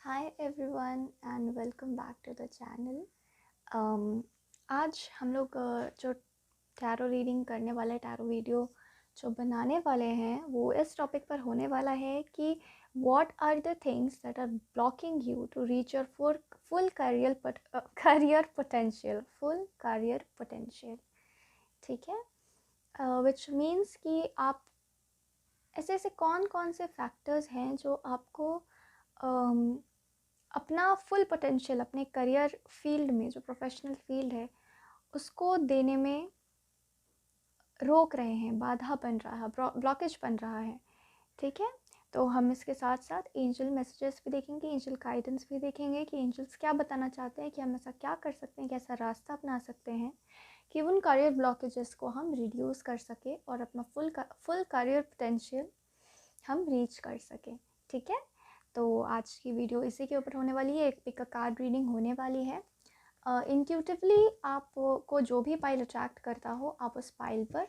Hi everyone and welcome back to the channel. आज हम लोग जो टैरो रीडिंग करने वाले टैरो वीडियो जो बनाने वाले हैं वो इस टॉपिक पर होने वाला है कि what are the things that are blocking you to reach your full career potential. ठीक है, विच मीन्स कि आप ऐसे ऐसे कौन कौन से फैक्टर्स हैं जो आपको अपना फुल पोटेंशियल अपने करियर फील्ड में, जो प्रोफेशनल फील्ड है, उसको देने में रोक रहे हैं, बाधा बन रहा है, ब्लॉकेज बन रहा है। ठीक है, तो हम इसके साथ साथ एंजल मैसेजेस भी देखेंगे, एंजल गाइडेंस भी देखेंगे कि एंजल्स क्या बताना चाहते हैं, कि हम ऐसा क्या कर सकते हैं, कैसा रास्ता अपना सकते हैं कि उन करियर ब्लॉकेजेस को हम रिड्यूस कर सके और अपना फुल करियर पोटेंशियल हम रीच कर सकें। ठीक है, तो आज की वीडियो इसी के ऊपर होने वाली है। एक पिक अ कार्ड रीडिंग होने वाली है। इंट्यूटिवली आपको जो भी पाइल अट्रैक्ट करता हो, आप उस पाइल पर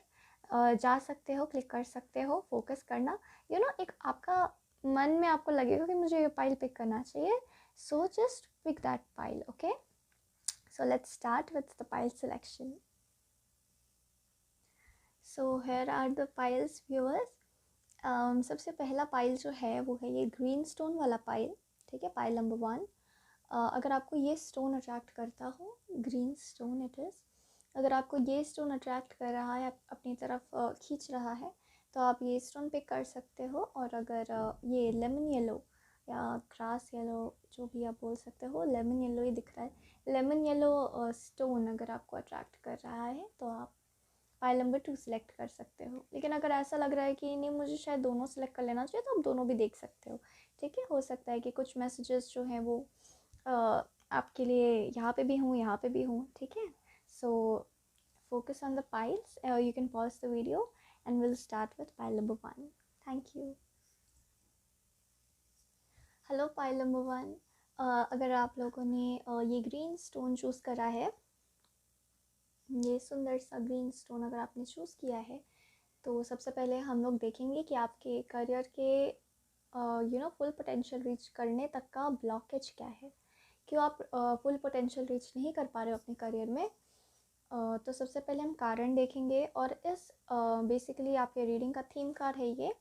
जा सकते हो, क्लिक कर सकते हो। फोकस करना, एक आपका मन में आपको लगेगा कि मुझे ये पाइल पिक करना चाहिए, so just pick that pile. Okay, so let's start with the pile selection. So here are the piles viewers. सबसे पहला पाइल जो है वो है ये ग्रीन स्टोन वाला पाइल। ठीक है, पाइल नंबर 1। अगर आपको ये स्टोन अट्रैक्ट करता हो, ग्रीन स्टोन इट इज़, अगर आपको ये स्टोन अट्रैक्ट कर रहा है, अपनी तरफ खींच रहा है, तो आप ये स्टोन पिक कर सकते हो। और अगर ये लेमन येलो या ग्रास येलो, जो भी आप बोल सकते हो, लेमन येलो ही दिख रहा है, लेमन येलो स्टोन अगर आपको अट्रैक्ट कर रहा है तो आप पाइल नंबर 2 सिलेक्ट कर सकते हो। लेकिन अगर ऐसा लग रहा है कि नहीं, मुझे शायद दोनों सिलेक्ट कर लेना चाहिए, तो आप दोनों भी देख सकते हो। ठीक है, हो सकता है कि कुछ मैसेजेस जो हैं वो आपके लिए यहाँ पे भी हूँ, यहाँ पे भी हूँ। ठीक है, सो focus on the piles. You can pause the video and we'll start with pile number 1. Thank you. Hello pile number 1। अगर आप लोगों ने ये ग्रीन स्टोन चूज़ करा है, ये सुंदर सा ग्रीन स्टोन अगर आपने चूज़ किया है, तो सबसे पहले हम लोग देखेंगे कि आपके करियर के फुल पोटेंशियल रीच करने तक का ब्लॉकेज क्या है, क्यों आप फुल पोटेंशियल रीच नहीं कर पा रहे हो अपने करियर में। तो सबसे पहले हम कारण देखेंगे, और इस बेसिकली आपके रीडिंग का थीम कार्ड है ये।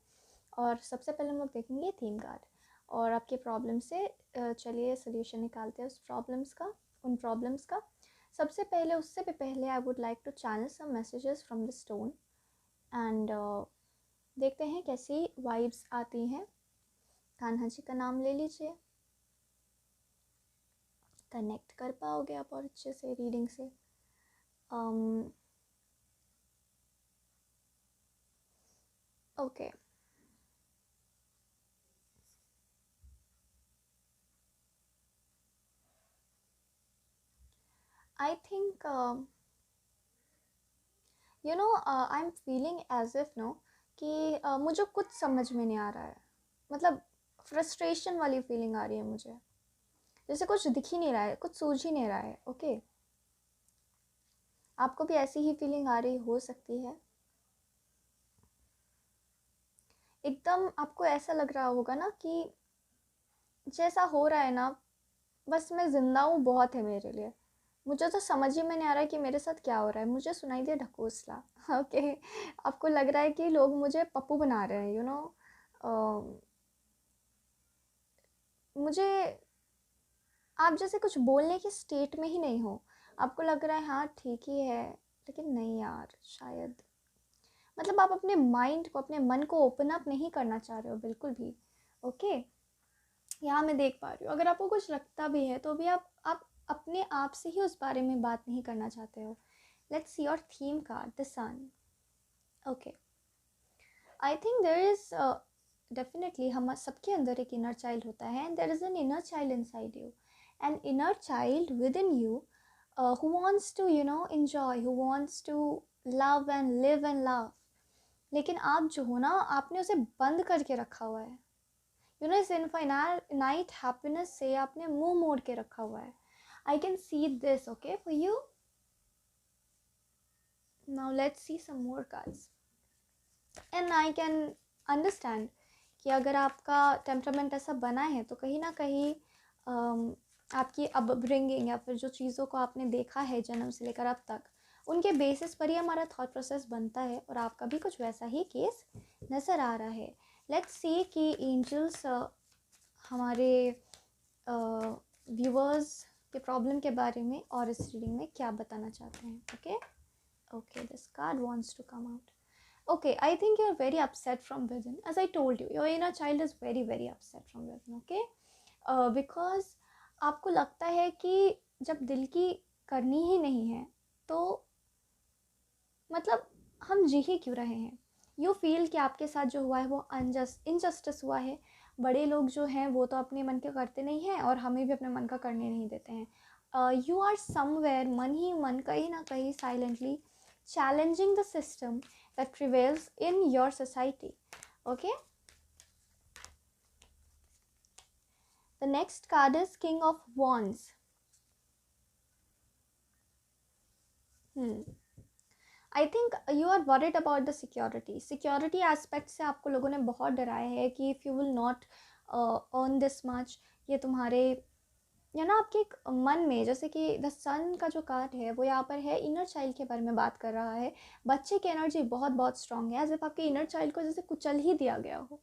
और सबसे पहले हम लोग देखेंगे थीम कार्ड और आपके प्रॉब्लम से चलिए सोल्यूशन निकालते हैं उन प्रॉब्लम्स का। सबसे पहले, उससे भी पहले, I would like to channel some messages from the stone and देखते हैं कैसी वाइब्स आती हैं। कान्हा जी का नाम ले लीजिए, कनेक्ट कर पाओगे आप और अच्छे से रीडिंग से। Okay, I think I am feeling as if no कि मुझे कुछ समझ में नहीं आ रहा है, मतलब फ्रस्ट्रेशन वाली फीलिंग आ रही है मुझे, जैसे कुछ दिख ही नहीं रहा है, कुछ सूझ ही नहीं रहा है। ओके, आपको भी ऐसी ही फीलिंग आ रही हो सकती है। एकदम आपको ऐसा लग रहा होगा ना कि जैसा हो रहा है ना, बस मैं जिंदा हूँ बहुत है मेरे लिए, मुझे तो समझ ही में नहीं आ रहा है कि मेरे साथ क्या हो रहा है। मुझे सुनाई दे ढकोसला। ओके, आपको लग रहा है कि लोग मुझे पप्पू बना रहे हैं, मुझे, आप जैसे कुछ बोलने की स्टेट में ही नहीं हो, आपको लग रहा है हाँ ठीक ही है, लेकिन नहीं यार, शायद, मतलब आप अपने माइंड को, अपने मन को ओपन अप नहीं करना चाह रहे हो बिल्कुल भी। ओके, यहाँ मैं देख पा रही हूँ, अगर आपको कुछ लगता भी है तो भी आप अपने आप से ही उस बारे में बात नहीं करना चाहते हो। Let's see your theme card, the sun. Okay, I think there is definitely, हम सबके अंदर एक इनर चाइल्ड होता है, and there is an inner child inside you, an inner child within you who wants to enjoy, who wants to love and live and love। लेकिन आप जो हो ना, आपने उसे बंद करके रखा हुआ है, इस इनफाइनाइट हैप्पीनेस से आपने मुंह मोड़ के रखा हुआ है। I can see this, okay, for you. Now let's see some more cards and I can understand कि अगर आपका टेम्परामेंट ऐसा बना है तो कहीं ना कहीं आपकी अपब्रिंगिंग या फिर जो चीज़ों को आपने देखा है जन्म से लेकर अब तक, उनके बेसिस पर ही हमारा थॉट प्रोसेस बनता है, और आपका भी कुछ वैसा ही केस नज़र आ रहा है। लेट्स सी कि एंजल्स हमारे व्यूअर्स के प्रॉब्लम के बारे में और इस रीडिंग में क्या बताना चाहते हैं। Okay okay, this card wants to come out. Okay, I think you're very upset from within. As I told you, your inner child is very, very upset from within, okay? Because आपको लगता है कि जब दिल की करनी ही नहीं है तो मतलब हम जी ही क्यों रहे हैं। यू फील कि आपके साथ जो हुआ है वो इनजस्टिस हुआ है। बड़े लोग जो हैं वो तो अपने मन के करते नहीं हैं और हमें भी अपने मन का करने नहीं देते हैं। यू आर समवेयर, मन ही मन कहीं ना कहीं silently challenging the system that prevails in your society. Okay, the next card is King of Wands. I think you are worried about the security aspect से आपको लोगों ने बहुत डराया है कि if you will not earn this much, ये तुम्हारे या ना आपके एक मन में, जैसे कि द सन का जो कार्ड है वो यहाँ पर है इनर चाइल्ड के बारे में बात कर रहा है। बच्चे की एनर्जी बहुत बहुत स्ट्रांग है, एज इफ आपके इनर चाइल्ड को जैसे कुचल ही दिया गया हो।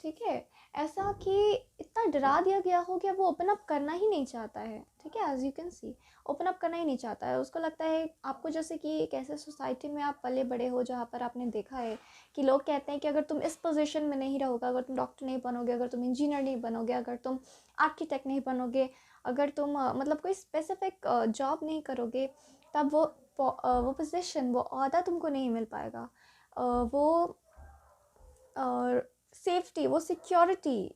ठीक है, ऐसा कि इतना डरा दिया गया हो कि वो ओपन अप करना ही नहीं चाहता है। ठीक है, as you can see open up करना ही नहीं चाहता है। उसको लगता है आपको जैसे कि एक ऐसे सोसाइटी में आप पले बड़े हो जहाँ पर आपने देखा है कि लोग कहते हैं कि अगर तुम इस पोजीशन में नहीं रहोगे, अगर तुम डॉक्टर नहीं बनोगे, अगर तुम इंजीनियर नहीं बनोगे, अगर तुम आर्किटेक्ट नहीं बनोगे, अगर तुम मतलब कोई स्पेसिफिक जॉब नहीं करोगे, तब वो पोजीशन, वो ओहदा तुमको नहीं मिल पाएगा। वो सेफ्टी, वो सिक्योरिटी,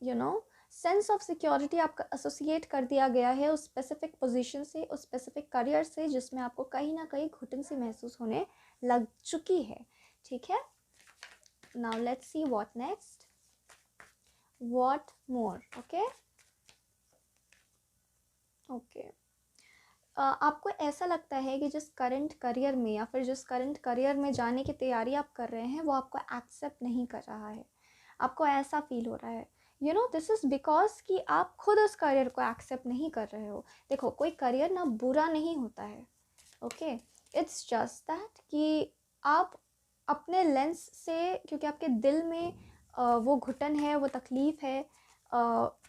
सेंस ऑफ सिक्योरिटी आपका एसोसिएट कर दिया गया है उस स्पेसिफिक पोजीशन से, उस स्पेसिफिक करियर से, जिसमें आपको कहीं ना कहीं घुटन सी महसूस होने लग चुकी है। ठीक है, now let's see what next, what more. Okay okay, आपको ऐसा लगता है कि जिस करंट करियर में या फिर जिस करंट करियर में जाने की तैयारी आप कर रहे हैं वो आपको एक्सेप्ट नहीं कर रहा है। आपको ऐसा फील हो रहा है, दिस इज़ बिकॉज कि आप खुद उस करियर को एक्सेप्ट नहीं कर रहे हो। देखो, कोई करियर ना बुरा नहीं होता है। ओके, इट्स जस्ट दैट कि आप अपने लेंस से, क्योंकि आपके दिल में वो घुटन है, वो तकलीफ़ है,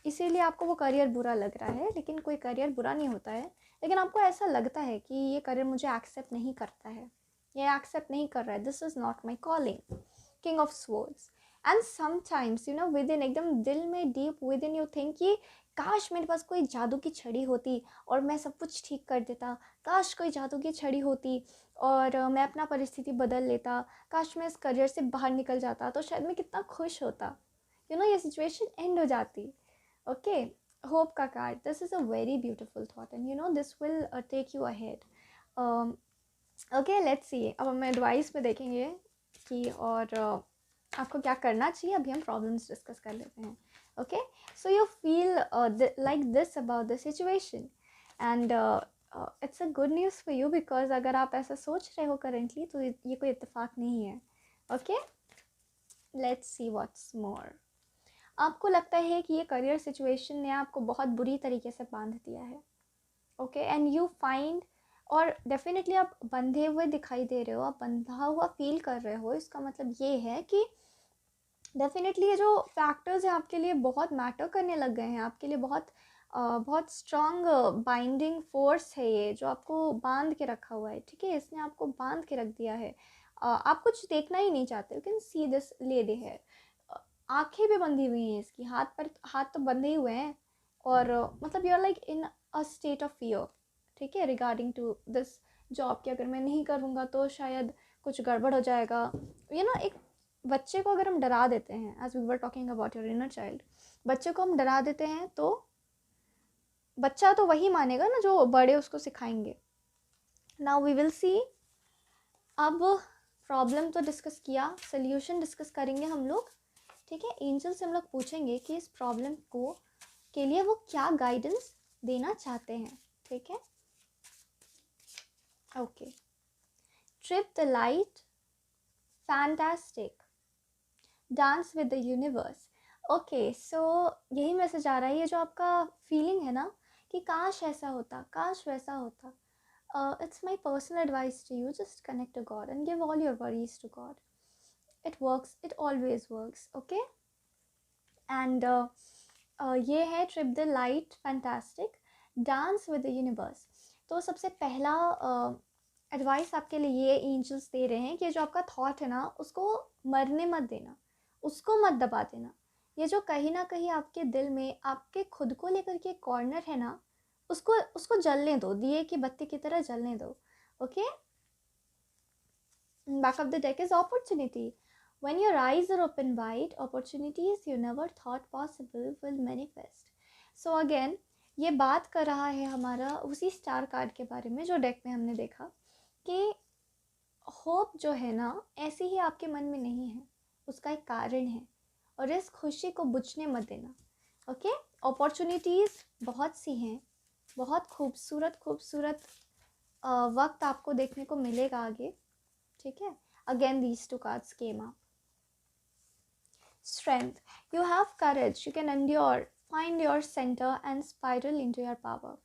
इसीलिए आपको वो करियर बुरा लग रहा है। लेकिन कोई करियर बुरा नहीं होता है, लेकिन आपको ऐसा लगता है कि ये करियर मुझे एक्सेप्ट नहीं करता है, ये एक्सेप्ट नहीं कर रहा है, this is not my calling. King of swords. And sometimes with in, एकदम दिल में deep with in, you think कि काश मेरे पास कोई जादू की छड़ी होती और मैं सब कुछ ठीक कर देता। काश कोई जादू की छड़ी होती और मैं अपना परिस्थिति बदल लेता। काश मैं इस करियर से बाहर निकल जाता तो शायद मैं कितना खुश होता। ये सिचुएशन एंड हो जाती। ओके, होप का card, this is a very beautiful thought and this will take you ahead. Okay, let's see, अब हम एडवाइस में देखेंगे कि और आपको क्या करना चाहिए। अभी हम प्रॉब्लम्स डिस्कस कर लेते हैं। Okay, so you feel like this about the situation and it's a good news for you, because अगर आप ऐसा सोच रहे हो करेंटली तो ये कोई इत्तेफाक नहीं है। Okay, let's see what's more. आपको लगता है कि ये करियर सिचुएशन ने आपको बहुत बुरी तरीके से बांध दिया है। ओके, एंड यू फाइंड, और डेफिनेटली आप बंधे हुए दिखाई दे रहे हो, आप बंधा हुआ फील कर रहे हो। इसका मतलब ये है कि डेफिनेटली ये जो फैक्टर्स हैं आपके लिए बहुत मैटर करने लग गए हैं, आपके लिए बहुत स्ट्रॉन्ग बाइंडिंग फोर्स है ये, जो आपको बांध के रखा हुआ है। ठीक है, इसने आपको बांध के रख दिया है। आप कुछ देखना ही नहीं चाहते। You can see this lady है, आंखें भी बंधी हुई हैं इसकी, हाथ तो बंधे ही हुए हैं, और मतलब you are like in a state of fear. ठीक है, रिगार्डिंग टू दिस जॉब कि अगर मैं नहीं करूँगा तो शायद कुछ गड़बड़ हो जाएगा। एक बच्चे को अगर हम डरा देते हैं, as we were talking about your inner child, बच्चे को हम डरा देते हैं तो बच्चा तो वही मानेगा ना जो बड़े उसको सिखाएंगे। नाउ वी विल सी, अब प्रॉब्लम तो डिस्कस किया, सोल्यूशन डिस्कस करेंगे हम लोग। ठीक है, एंजल से हम लोग पूछेंगे कि इस प्रॉब्लम को के लिए वो क्या गाइडेंस देना चाहते हैं। ठीक है, okay. Trip the light, fantastic, dance with the universe. Okay, so यही मैसेज आ रहा है, ये जो आपका फीलिंग है ना कि काश ऐसा होता, काश वैसा होता, it's my personal advice to you, just connect to God and give all your worries to God. It works, it always works, okay? And ये है trip the light fantastic dance with the universe. तो सबसे पहला advice आपके लिए ये angels दे रहे हैं कि जो आपका थॉट है ना उसको मरने मत देना, उसको मत दबा देना। ये जो कहीं ना कहीं आपके दिल में आपके खुद को लेकर के कॉर्नर है ना, उसको उसको जलने दो, दिए की बत्ती की तरह जलने दो। Okay, back of the deck is opportunity. When your eyes are open wide, opportunities you never thought possible will manifest. So again, ये बात कर रहा है हमारा उसी स्टार कार्ड के बारे में जो डेक में हमने देखा कि होप जो है ना ऐसे ही आपके मन में नहीं है, उसका एक कारण है और इस खुशी को बुझने मत देना। ओके, अपॉर्चुनिटीज़ बहुत सी हैं, बहुत खूबसूरत खूबसूरत वक्त आपको देखने को मिलेगा आगे, ठीक है। Again these two cards came up. Strength, you have courage, you can endure, find your centre and spiral into your power.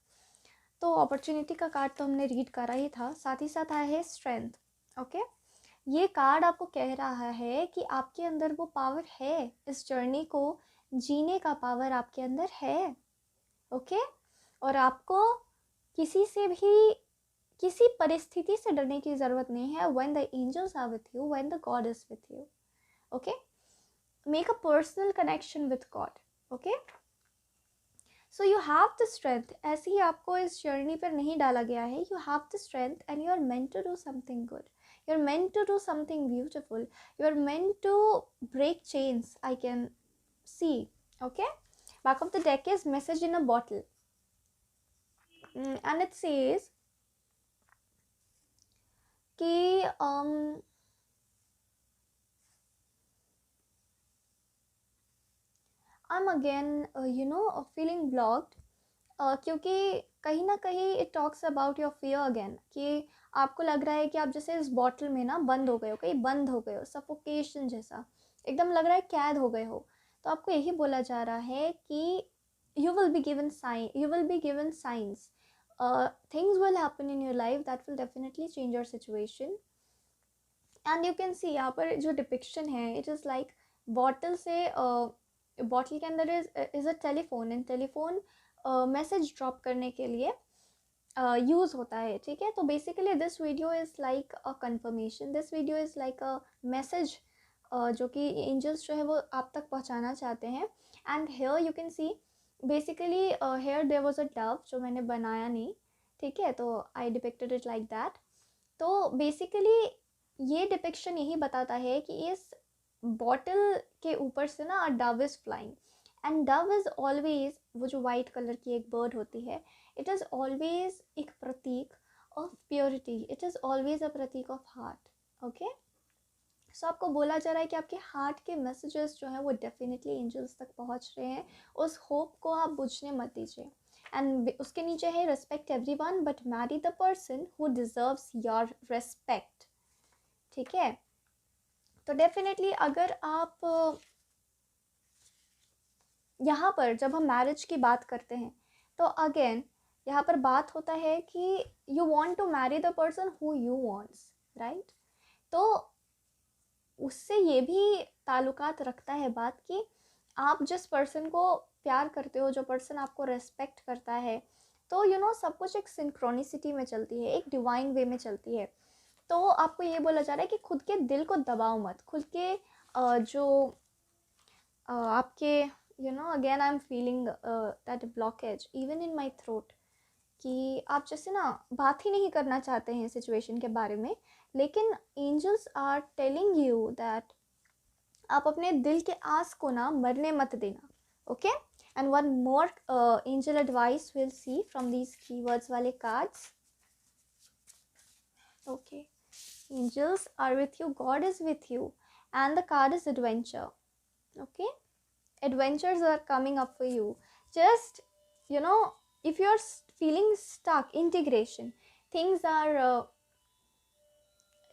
तो अपॉर्चुनिटी का कार्ड तो हमने रीड करा ही था, साथ ही साथ आया है स्ट्रेंथ। ओके, ये कार्ड आपको कह रहा है कि आपके अंदर वो पावर है, इस जर्नी को जीने का पावर आपके अंदर है। ओके, और आपको किसी से भी किसी परिस्थिति से डरने की ज़रूरत नहीं है। when the angels are with you, when the God is with you, okay, make a personal connection with God, okay, so you have the strength। ऐसे ही आपको इस जर्नी पर नहीं डाला गया है, you have the strength and you are meant to do something good, you are meant to do something beautiful, you are meant to break chains, I can see, okay। Back of the deck is message in a bottle, and it says कि I'm again feeling blocked, क्योंकि कहीं ना कहीं it talks about your fear again, कि आपको लग रहा है कि आप जैसे इस बॉटल में ना बंद हो गए हो, कहीं बंद हो गए हो, सफोकेशन जैसा एकदम लग रहा है, कैद हो गए हो। तो आपको यही बोला जा रहा है कि you will be given sign, you will be given science, things will happen in your life that will definitely change your situation. And you can see यहाँ पर जो डिपिक्शन है, इट इज़ लाइक बॉटल से bottle के अंदर is a telephone, and telephone message drop करने के लिए यूज़ होता है, ठीक है। तो basically this video is like a confirmation, this video is like a message जो कि एंजल्स जो है वो आप तक पहुंचाना चाहते हैं। And here you can see basically here there was a dove, जो मैंने बनाया नहीं, ठीक है, तो I depicted it like that. तो बेसिकली ये डिपिक्शन यही बताता है कि इस बॉटल के ऊपर से ना Dove is flying, and Dove is always, वो जो वाइट कलर की एक बर्ड होती है, इट इज़ ऑलवेज एक प्रतीक of purity, it is always a प्रतीक ऑफ हार्ट। ओके, सो आपको बोला जा रहा है कि आपके हार्ट के मैसेजेस जो हैं वो डेफिनेटली एंजल्स तक पहुंच रहे हैं, उस होप को आप बुझने मत दीजिए। एंड उसके नीचे है respect everyone but marry the person who deserves your respect, ठीक है। तो डेफिनेटली अगर आप यहाँ पर जब हम मैरिज की बात करते हैं तो अगेन यहाँ पर बात होता है कि you want to marry the person who you wants, right. तो उससे ये भी ताल्लुकात रखता है बात कि आप जिस पर्सन को प्यार करते हो, जो पर्सन आपको रेस्पेक्ट करता है, तो सब कुछ एक सिंक्रोनिसिटी में चलती है, एक डिवाइन वे में चलती है। तो आपको ये बोला जा रहा है कि खुद के दिल को दबाओ मत, खुद के जो आपके again I am feeling that blockage even in my throat, कि आप जैसे ना बात ही नहीं करना चाहते हैं सिचुएशन के बारे में, लेकिन angels are telling you that आप अपने दिल के आस को ना मरने मत देना। Okay, and one more angel advice will see from these keywords वाले cards. Okay, angels are with you, God is with you, and the card is adventure. Okay, adventures are coming up for you. Just if you're feeling stuck, integration, things are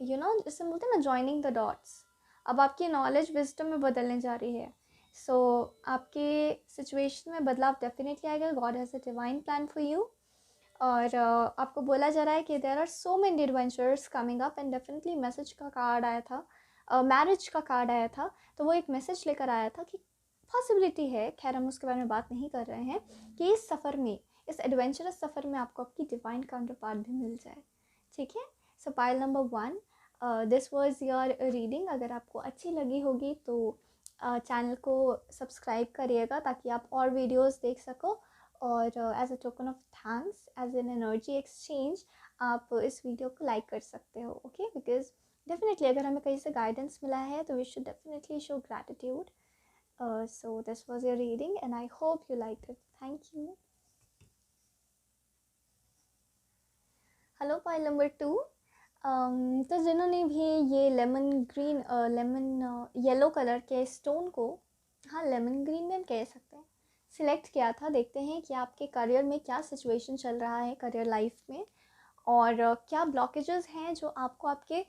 जैसे बोलते हैं ना, joining the dots, अब आपकी knowledge wisdom में बदलने जा रही है। सो आपके सिचुएशन में बदलाव डेफिनेटली आएगा. God has a divine plan for you. और आपको बोला जा रहा है कि there are so many adventures coming up. And definitely message का कार्ड आया था, मैरिज का कार्ड आया था. तो वो एक मैसेज लेकर आया था कि पॉसिबिलिटी है, खैर हम उसके बारे में बात नहीं कर रहे हैं, कि इस सफ़र में, इस एडवेंचरस सफ़र में आपको आपकी डिवाइन काउंटर पार्ट भी मिल जाए. ठीक है. सो pile number 1, this was your reading. अगर आपको अच्छी लगी होगी तो चैनल को सब्सक्राइब करिएगा ताकि आप और वीडियोस देख सको. और as a token of thanks, as an energy exchange, आप इस वीडियो को लाइक कर सकते हो. ओके, बिकॉज डेफिनेटली अगर हमें कहीं से गाइडेंस मिला है तो we should definitely show gratitude. So this was your reading and I hope you liked it. Thank you. Hello pile number 2. तो जिन्होंने भी ये lemon green, lemon yellow colour के स्टोन को, हाँ लेमन ग्रीन में हम कह सकते हैं, सिलेक्ट किया था, देखते हैं कि आपके करियर में क्या सिचुएशन चल रहा है करियर लाइफ में, और क्या ब्लॉकेजेस हैं जो आपको आपके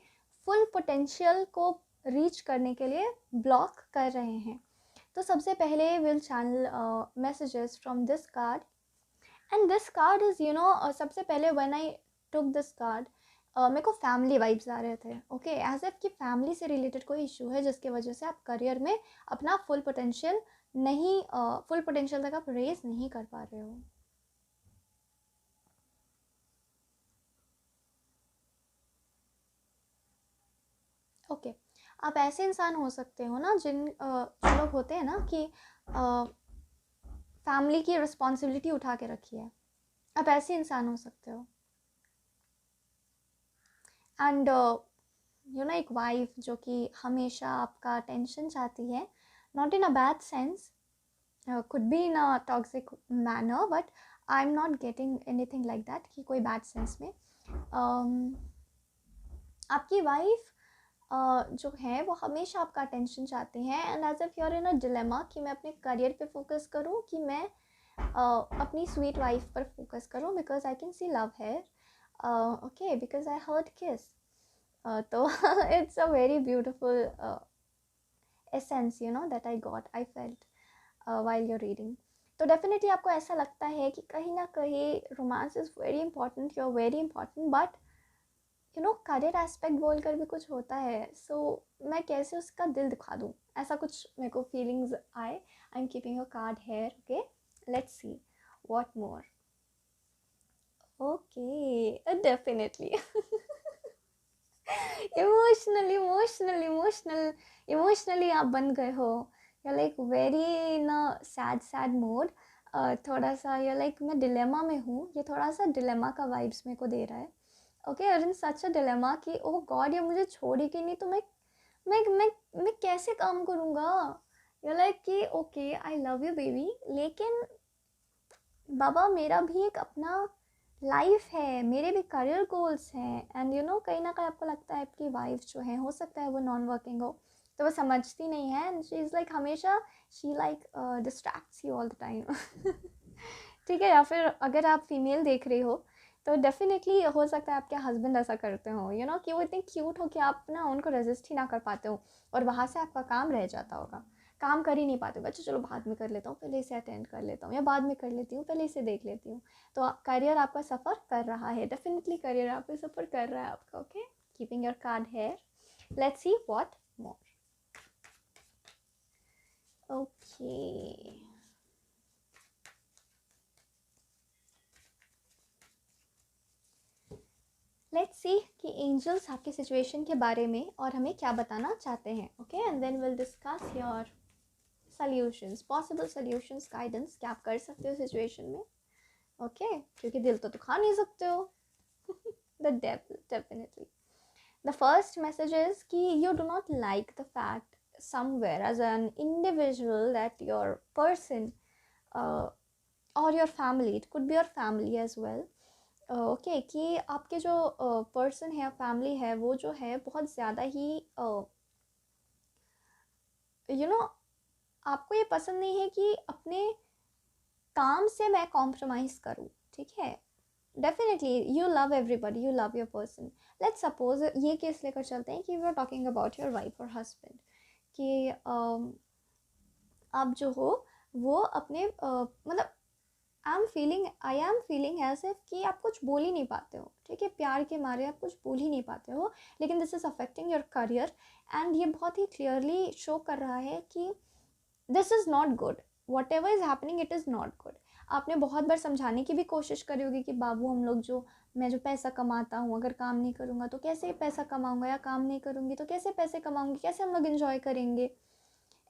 फुल पोटेंशियल को रीच करने के लिए ब्लॉक कर रहे हैं. तो सबसे पहले will channel messages from this card. And this card is सबसे पहले when I took this card, मेरे को फैमिली वाइब्स आ रहे थे. ओके, एज इफ कि फैमिली से रिलेटेड कोई इशू है जिसकी वजह से आप करियर में अपना फुल पोटेंशियल नहीं, फुल पोटेंशियल तक आप रेज नहीं कर पा रहे हो. ओके, आप ऐसे इंसान हो सकते हो ना जो लोग होते हैं ना कि फैमिली की रिस्पॉन्सिबिलिटी उठा के रखी है. आप ऐसे इंसान हो सकते हो. एंड एक वाइफ जो कि हमेशा आपका अटेंशन चाहती है, not in a bad sense, could be in a toxic manner, but I am not getting anything like that कि कोई बैड सेंस में. आपकी वाइफ जो है वो हमेशा आपका अटेंशन चाहते हैं. And as if you are in a dilemma कि मैं अपने करियर पे फोकस करूँ कि मैं अपनी स्वीट वाइफ पर फोकस करूँ, because I can see love here. Okay, because I heard kiss. तो it's a very beautiful essence that I got, I felt while you're reading. तो डेफिनेटली आपको ऐसा लगता है कि कहीं ना कहीं romance is very important, you are very important, but career aspect बोल कर भी कुछ होता है. सो मैं कैसे उसका दिल दिखा दूँ, ऐसा कुछ मेरे को फीलिंग्स आए. I am keeping your card here. Okay, let's see what more. Okay, definitely emotionally आप बन गए हो. You like very in sad mode. थोड़ा सा यू लाइक मैं डिलेमा में हूँ, ये थोड़ा सा डिलेमा का वाइब्स मेरे को दे रहा है. ओके, और इन सच अ डिलेमा कि ओह गॉड ये मुझे छोड़ेगी नहीं तो मैं कैसे काम करूँगा. यू लाइक कि okay I love you baby, लेकिन बाबा मेरा भी एक अपना लाइफ है, मेरे भी करियर गोल्स हैं. एंड कहीं ना कहीं आपको लगता है आपकी वाइफ जो है, हो सकता है वो नॉन वर्किंग हो, तो वो समझती नहीं है. एंड शी इज़ लाइक हमेशा she like distracts you all the time. ठीक है. या फिर अगर आप फीमेल देख रही हो तो डेफिनेटली हो सकता है आपके हस्बैंड ऐसा करते हो, कि वो इतने क्यूट हो कि आप ना उनको रेजिस्ट ही ना कर पाते हो, और वहाँ से आपका काम रह जाता होगा, काम कर ही नहीं पाते हो. अच्छा चलो बाद में कर लेता हूँ, पहले इसे अटेंड कर लेता हूँ, या बाद में कर लेती हूँ, पहले इसे देख लेती हूँ. तो करियर आपका सफ़र कर रहा है, डेफिनेटली करियर आपका सफ़र कर रहा है आपका. Okay, keeping your card here. Let's see what more. Okay, let's see कि एंजल्स आपके सिचुएशन के बारे में और हमें क्या बताना चाहते हैं. Okay, and then will discuss your solutions, possible solutions, guidance क्या आप कर सकते हो सिचुएशन में. ओके, क्योंकि दिल तो दुखा नहीं सकते हो. The devil definitely. The first message is कि you do not like the fact somewhere as an individual that your person or your family, it could be your family as well, okay कि आपके जो person है, family है, वो जो है बहुत ज़्यादा ही आपको ये पसंद नहीं है कि अपने काम से मैं कॉम्प्रोमाइज़ करूँ. ठीक है, definitely you love everybody, you love your person. Let's suppose ये केस लेकर चलते हैं कि we are talking about your wife और हस्बैंड, कि आप जो हो वो अपने मतलब I am feeling as if कि आप कुछ बोल ही नहीं पाते हो, ठीक है, प्यार के मारे आप कुछ बोल ही नहीं पाते हो, लेकिन this is affecting your career and ये बहुत ही क्लियरली शो कर रहा है कि this is not good, what ever is happening it is not good. आपने बहुत बार समझाने की भी कोशिश करी होगी कि बाबू हम लोग जो मैं जो पैसा कमाता हूँ अगर काम नहीं करूँगा तो कैसे पैसा कमाऊँगा, या काम नहीं करूँगी तो कैसे पैसे कमाऊँगी, कैसे हम लोग इन्जॉय करेंगे।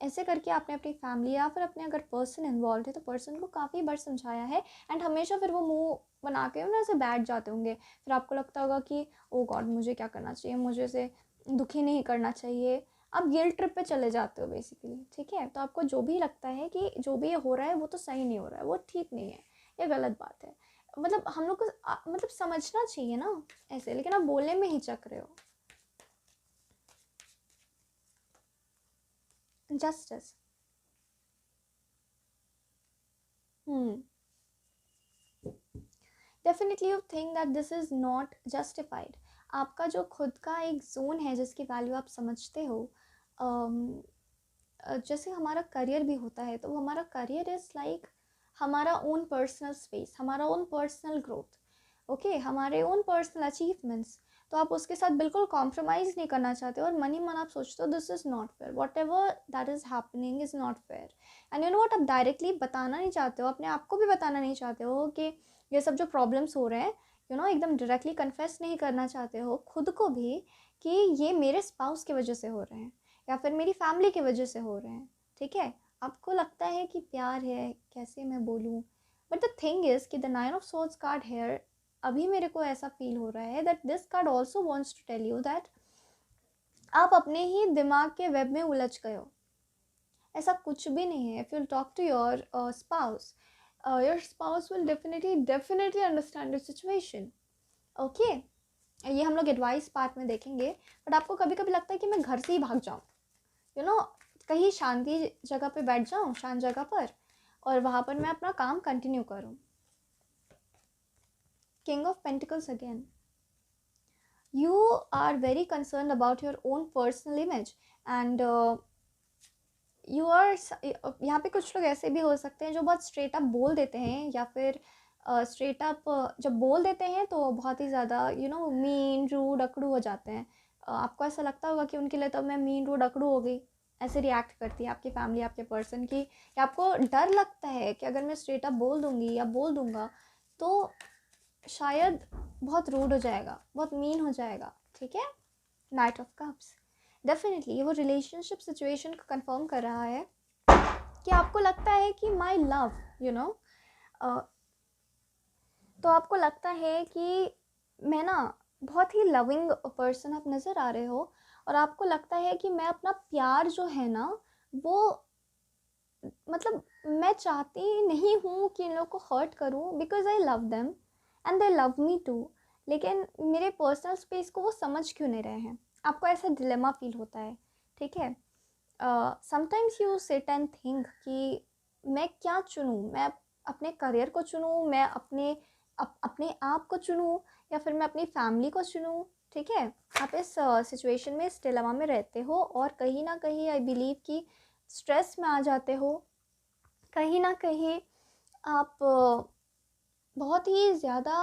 ऐसे करके आपने अपनी फैमिली या फिर अपने अगर पर्सन इन्वॉल्व है तो पर्सन को काफ़ी बार समझाया है, एंड हमेशा फिर वो मुंह बना के ना ऐसे बैठ जाते होंगे। फिर आपको लगता होगा कि ओ गॉड मुझे क्या करना चाहिए, मुझे इसे दुखी नहीं करना चाहिए। आप गिल्ट ट्रिप पे चले जाते हो बेसिकली, ठीक है। तो आपको जो भी लगता है कि जो भी ये हो रहा है वो तो सही नहीं हो रहा है, वो ठीक नहीं है, ये गलत बात है। मतलब हम लोग को मतलब समझना चाहिए ना ऐसे, लेकिन आप बोलने में हिचक रहे हो। Justice definitely you think that this is not justified. आपका जो खुद का एक जोन है जिसकी वैल्यू आप समझते हो, जैसे हमारा करियर भी होता है तो हमारा करियर इज़ लाइक हमारा ओन पर्सनल स्पेस, हमारा ओन पर्सनल ग्रोथ, ओके, हमारे ओन पर्सनल अचीवमेंट्स। तो आप उसके साथ बिल्कुल कॉम्प्रोमाइज़ नहीं करना चाहते और मन ही मन आप सोचते हो this is not fair, what ever that is happening is not fair. And you know what, आप डायरेक्टली बताना नहीं चाहते हो, अपने आप को भी बताना नहीं चाहते हो कि ये सब जो प्रॉब्लम्स हो रहे हैं, यू नो, एकदम डायरेक्टली कन्फेस नहीं करना चाहते हो खुद को भी कि ये मेरे स्पाउस की वजह से हो रहे हैं या फिर मेरी फैमिली की वजह से हो रहे हैं, ठीक है। आपको लगता है कि प्यार है, कैसे मैं बोलूँ, बट द थिंग इज़ कि the 9 of Swords card here, अभी मेरे को ऐसा फील हो रहा है that this card also wants to tell you that आप अपने ही दिमाग के वेब में उलझ गए हो। ऐसा कुछ भी नहीं है। If you talk to your spouse, your spouse will definitely understand your situation, okay. ये हम लोग एडवाइस पार्ट में देखेंगे। बट आपको कभी कभी लगता है कि मैं घर से ही भाग जाऊँ, यू नो, कहीं शांति जगह पे बैठ जाऊँ, शांत जगह पर, और वहाँ पर मैं अपना काम कंटिन्यू करूँ। King of pentacles again, you are very concerned about your own personal image and you are यहाँ पे कुछ लोग ऐसे भी हो सकते हैं जो बहुत स्ट्रेट अप बोल देते हैं, या फिर स्ट्रेट अप जब बोल देते हैं तो बहुत ही ज़्यादा यू नो मीन रूड अकड़ू हो जाते हैं। आपको ऐसा लगता होगा कि उनके लिए तो मैं मीन रूड अकड़ू हो गई, ऐसे रिएक्ट करती है आपकी फैमिली आपके पर्सन की, या आपको डर लगता है कि अगर मैं स्ट्रेट अप बोल दूँगी या बोल दूँगा तो शायद बहुत रूड हो जाएगा, बहुत मीन हो जाएगा, ठीक है। नाइट ऑफ कप्स, डेफिनेटली वो रिलेशनशिप सिचुएशन को कंफर्म कर रहा है कि आपको लगता है कि माई लव, यू नो, तो आपको लगता है कि मैं ना बहुत ही लविंग पर्सन आप नज़र आ रहे हो, और आपको लगता है कि मैं अपना प्यार जो है ना वो, मतलब मैं चाहती नहीं हूँ कि इन लोग को हर्ट करूँ, because I love them and they love me too, लेकिन मेरे पर्सनल स्पेस को वो समझ क्यों नहीं रहे हैं। आपको ऐसा डिलेमा फील होता है, ठीक है। Sometimes you sit and think कि मैं क्या चुनूँ, मैं अपने करियर को चुनूँ, मैं अपने आप को चुनूँ, या फिर मैं अपनी फैमिली को चुनूँ, ठीक है। आप इस सिचुएशन में, इस डिलेमा में रहते हो, और कहीं ना कहीं आई बिलीव कि स्ट्रेस में आ जाते हो, कहीं ना कहीं आप बहुत ही ज़्यादा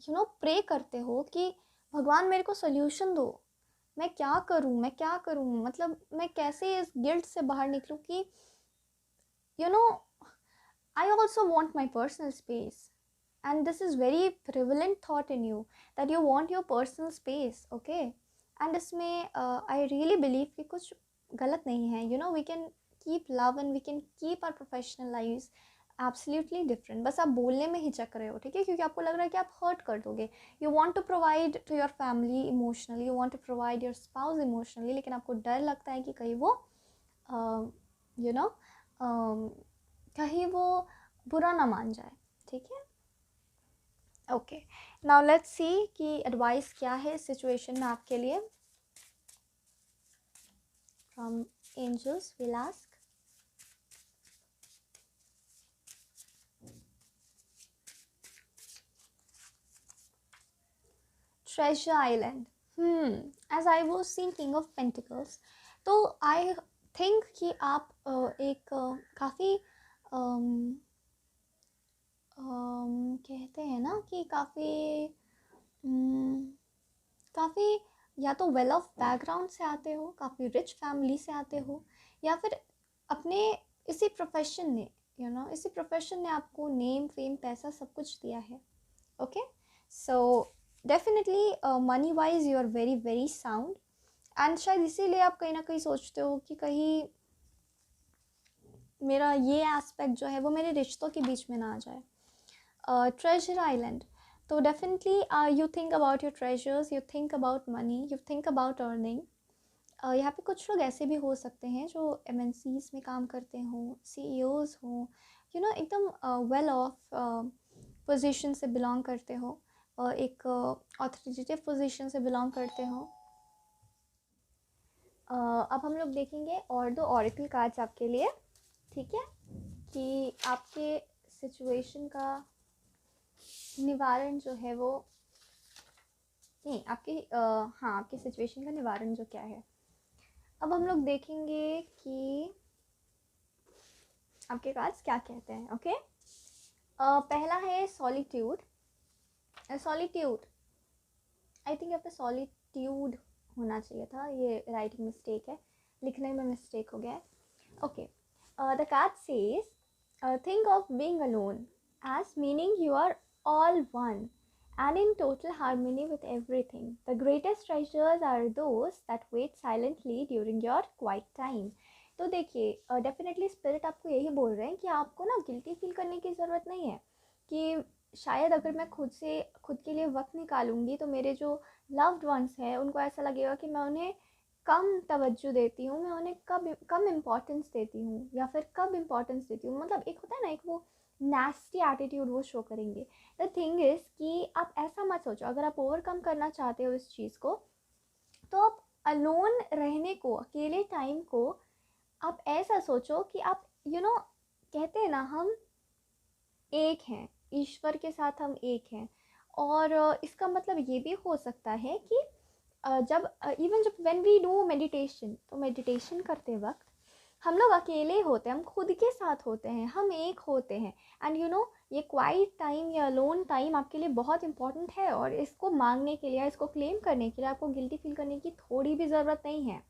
यू नो प्रे करते हो कि भगवान मेरे को सोल्यूशन दो, मैं क्या करूँ, मैं क्या करूँ, मतलब मैं कैसे इस गिल्ट से बाहर निकलूँ कि you know I also want my personal space, and this is very prevalent thought in you that you want your personal space, okay। and इसमें I really believe कि कुछ गलत नहीं है, you know, we can keep love and we can keep our professional lives absolutely different। बस आप बोलने में हिचक रहे हो, ठीक है, क्योंकि आपको लग रहा है कि आप हर्ट कर दोगे। you want to provide to your family emotionally, you want to provide your spouse emotionally, लेकिन आपको डर लगता है कि कहीं वो you know कहीं वो बुरा ना मान जाए, ठीक है। ओके, नाउ लेट्स सी कि एडवाइस क्या है इस सिचुएशन में आपके लिए from angels. Will ask treasure island. As I was seeing king of pentacles, तो आई थिंक कि आप एक काफ़ी कहते हैं ना कि काफ़ी या तो वेल ऑफ बैकग्राउंड से आते हो, काफ़ी रिच फैमिली से आते हो, या फिर अपने इसी प्रोफेशन ने इसी प्रोफेशन ने आपको नेम फेम पैसा सब कुछ दिया है. Okay, so definitely money wise you are very very sound, and शायद इसीलिए आप कहीं ना कहीं सोचते हो कि कहीं मेरा ये एस्पेक्ट जो है वो मेरे रिश्तों के बीच में ना आ जाए. ट्रेजर आइलैंड, तो definitely you think about your treasures, you think about money, you think about earning. यहाँ पे कुछ लोग ऐसे भी हो सकते हैं जो MNCs में काम करते हों, CEOs हों, एकदम वेल ऑफ पोजीशन से बिलोंग करते हो, एक ऑथोरिटेटिव पोजीशन से बिलोंग करते हो. अब हम लोग देखेंगे और दो ऑरेकल कार्ड्स आपके लिए, ठीक है, कि आपके सिचुएशन का निवारण जो है वो नहीं, हाँ, आपके सिचुएशन का निवारण जो क्या है. अब हम लोग देखेंगे कि आपके कार्ड्स क्या कहते हैं. ओके, पहला है सॉलिट्यूड. सॉलिट्यूड, आई थिंक यहाँ पे सॉलिट्यूड होना चाहिए था, ये राइटिंग मिस्टेक है, लिखने में मिस्टेक हो गया है. Okay, the card says think of being alone as meaning you are all one and in total harmony with everything. The greatest treasures are those that wait silently during your quiet time. तो देखिए, definitely spirit आपको यही बोल रहे हैं कि आपको ना गिल्टी फील करने की ज़रूरत नहीं है, कि शायद अगर मैं खुद के लिए वक्त निकालूंगी तो मेरे जो लव्ड वंस हैं उनको ऐसा लगेगा कि मैं उन्हें कम तवज्जो देती हूँ, मैं उन्हें कम इम्पोर्टेंस देती हूँ, या फिर कब इम्पोर्टेंस देती हूँ. मतलब एक होता है ना, एक वो नेस्टी एटीट्यूड वो शो करेंगे. द थिंग इज़ कि आप ऐसा मत सोचो. अगर आप ओवरकम करना चाहते हो इस चीज़ को, तो आप अलोन रहने को, अकेले टाइम को आप ऐसा सोचो कि आप कहते हैं ना, हम एक हैं, ईश्वर के साथ हम एक हैं. और इसका मतलब ये भी हो सकता है कि जब व्हेन वी डू मेडिटेशन, तो मेडिटेशन करते वक्त हम लोग अकेले होते हैं, हम खुद के साथ होते हैं, हम एक होते हैं. एंड ये क्वाइट टाइम या लोन टाइम आपके लिए बहुत इंपॉर्टेंट है, और इसको मांगने के लिए, इसको क्लेम करने के लिए आपको गिल्टी फील करने की थोड़ी भी ज़रूरत नहीं है.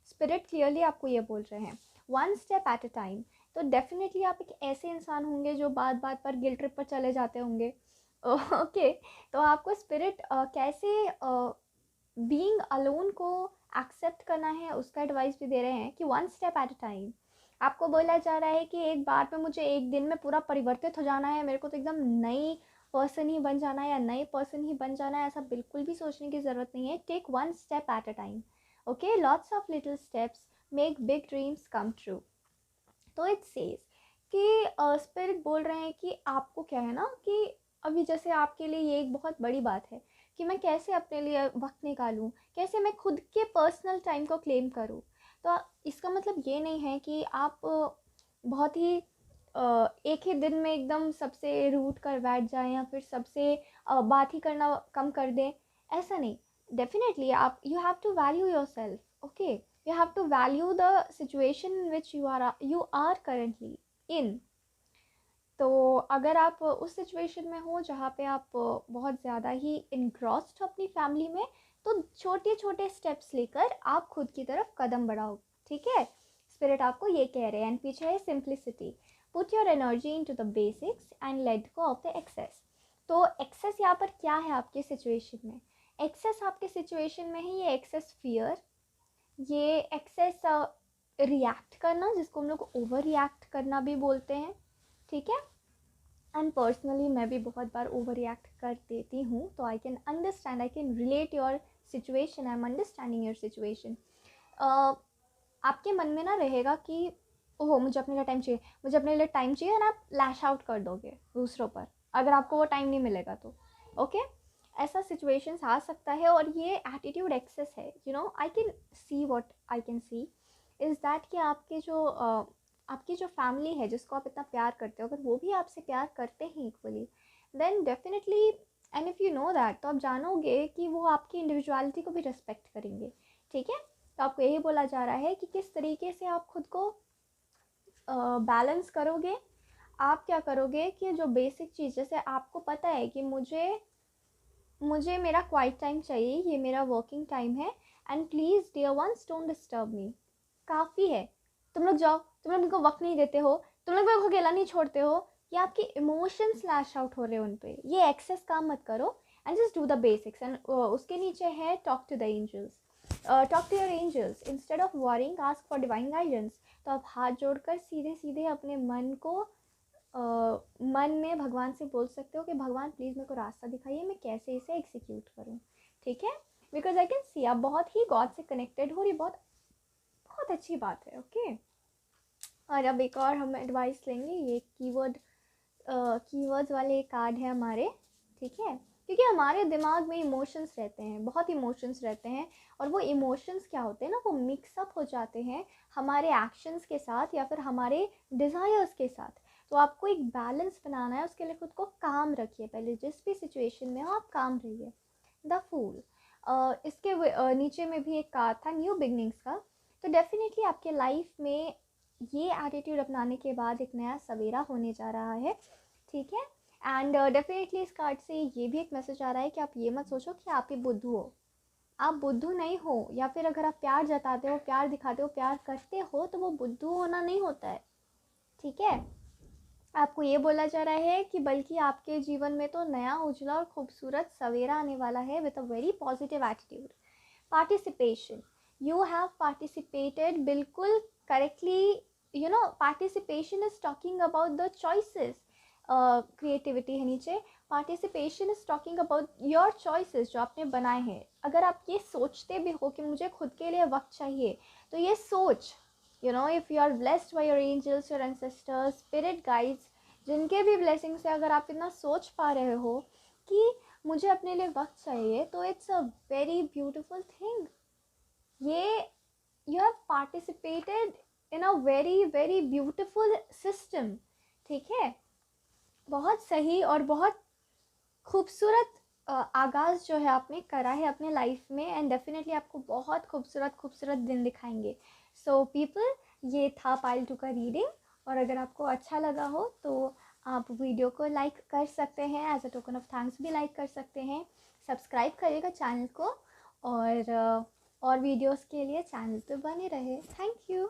स्पिरिट क्लियरली आपको ये बोल रहे हैं, one step at a time. तो डेफिनेटली आप एक ऐसे इंसान होंगे जो बात बात पर गिल्ट ट्रिप पर चले जाते होंगे. ओके, तो आपको स्पिरिट कैसे बीइंग अलोन को एक्सेप्ट करना है उसका एडवाइस भी दे रहे हैं, कि one step at a time. आपको बोला जा रहा है कि एक बार में मुझे एक दिन में पूरा परिवर्तित हो जाना है, मेरे को तो एकदम नई पर्सन ही बन जाना है या नए पर्सन ही बन जाना है, ऐसा बिल्कुल भी सोचने की ज़रूरत नहीं है. Take one step at a time. Okay, lots of little steps make big dreams come true. तो इट सेज कि स्पिरिट बोल रहे हैं कि आपको क्या है ना, कि अभी जैसे आपके लिए ये एक बहुत बड़ी बात है कि मैं कैसे अपने लिए वक्त निकालूं, कैसे मैं खुद के पर्सनल टाइम को क्लेम करूं. तो इसका मतलब ये नहीं है कि आप बहुत ही एक ही दिन में एकदम सबसे रूट कर बैठ जाएं, या फिर सबसे बात ही करना कम कर दें. ऐसा नहीं. डेफिनेटली आप you have to value yourself. Okay, you have to value the situation in which you are currently in. तो अगर आप उस सिचुएशन में हो जहाँ पे आप बहुत ज़्यादा ही इनग्रॉस्ड हो अपनी फैमिली में, तो छोटे छोटे स्टेप्स लेकर आप खुद की तरफ कदम बढ़ाओ. ठीक है, स्पिरिट आपको ये कह रहे हैं. एंड पीछे है simplicity. Put your energy into the basics and let go of the excess. तो एक्सेस यहाँ पर क्या है आपके सिचुएशन में? एक्सेस आपके सिचुएशन में है ये एक्सेस फियर, ये एक्सेस रिएक्ट करना, जिसको हम लोग ओवर रिएक्ट करना भी बोलते हैं. ठीक है, एंड पर्सनली मैं भी बहुत बार ओवर रिएक्ट कर देती हूँ, तो आई can understand, I can relate your situation, I am understanding your situation. आपके मन में ना रहेगा कि ओह मुझे अपने लिए टाइम चाहिए, मुझे अपने लिए टाइम चाहिए, ना आप लैश आउट कर दोगे दूसरों पर अगर आपको वो टाइम नहीं मिलेगा तो. ओके, ऐसा सिचुएशंस आ सकता है, और ये एटीट्यूड एक्सेस है. I can C, what I can C is that कि आपकी जो फैमिली है जिसको आप इतना प्यार करते हो, अगर वो भी आपसे प्यार करते हैं equally, then definitely, and if you know that, तो आप जानोगे कि वो आपकी इंडिविजुअलिटी को भी रिस्पेक्ट करेंगे. ठीक है, तो आपको यही बोला जा रहा है कि किस तरीके से आप खुद को बैलेंस करोगे। आप क्या करोगे कि जो बेसिक चीज़, जैसे आपको पता है कि मुझे मेरा क्वाइट टाइम चाहिए, ये मेरा वर्किंग टाइम है, and please dear ones don't disturb me, काफ़ी है, तुम लोग जाओ, तुम लोग मेरे को वक्त नहीं देते हो, तुम लोग मेरे को अकेला नहीं छोड़ते हो, या आपके इमोशंस लैश आउट हो रहे हैं उन पे, ये एक्सेस काम मत करो, and just do the basics. And उसके नीचे है talk to the angels, talk to your angels instead of worrying, ask for divine guidance. तो आप हाथ जोड़कर सीधे सीधे अपने मन में भगवान से बोल सकते हो कि भगवान प्लीज़ मेरे को रास्ता दिखाइए, मैं कैसे इसे एग्जीक्यूट करूँ, ठीक है। बिकॉज आई कैन सी आप बहुत ही गॉड से कनेक्टेड हो, और ये बहुत बहुत अच्छी बात है, ओके। और अब एक और हम एडवाइस लेंगे, ये कीवर्ड्स वाले कार्ड है हमारे, ठीक है। क्योंकि हमारे दिमाग में इमोशंस रहते हैं, बहुत इमोशंस रहते हैं, और वो इमोशंस क्या होते हैं ना, वो मिक्सअप हो जाते हैं हमारे एक्शंस के साथ या फिर हमारे डिज़ायर्स के साथ। तो आपको एक बैलेंस बनाना है, उसके लिए खुद को काम रखिए, पहले जिस भी सिचुएशन में हो आप काम रहिए। द फूल, इसके नीचे में भी एक कार्ड था न्यू बिगनिंग्स का। तो डेफिनेटली आपके लाइफ में ये एटीट्यूड अपनाने के बाद एक नया सवेरा होने जा रहा है, ठीक है। एंड डेफिनेटली इस कार्ड से ये भी एक मैसेज आ रहा है कि आप ये मत सोचो कि आप ही बुद्धू हो, आप बुद्धू नहीं हो। या फिर अगर आप प्यार जताते हो, प्यार दिखाते हो, प्यार करते हो, तो वो बुद्धू होना नहीं होता है, ठीक है। आपको ये बोला जा रहा है कि बल्कि आपके जीवन में तो नया उजला और खूबसूरत सवेरा आने वाला है with a very positive attitude. Participation, you have participated बिल्कुल correctly, you know participation is talking about the choices. Creativity है नीचे, participation is talking about your choices जो आपने बनाए हैं। अगर आप ये सोचते भी हो कि मुझे खुद के लिए वक्त चाहिए, तो ये सोच, you know, if you are blessed by your angels, your ancestors, spirit guides, जिनके भी ब्लेसिंग से अगर आप इतना सोच पा रहे हो कि मुझे अपने लिए वक्त चाहिए, तो it's a very beautiful thing. ये you have participated in a very very beautiful system, ठीक है। बहुत सही और बहुत खूबसूरत आगाज़ जो है आपने करा है अपने लाइफ में, एंड डेफिनेटली आपको बहुत खूबसूरत खूबसूरत दिन दिखाएंगे। सो पीपल, ये था पायल 2 का रीडिंग, और अगर आपको अच्छा लगा हो तो आप वीडियो को लाइक कर सकते हैं, as a token of thanks भी लाइक कर सकते हैं। सब्सक्राइब करिएगा चैनल को, और वीडियोस के लिए चैनल पे बने रहे। Thank you.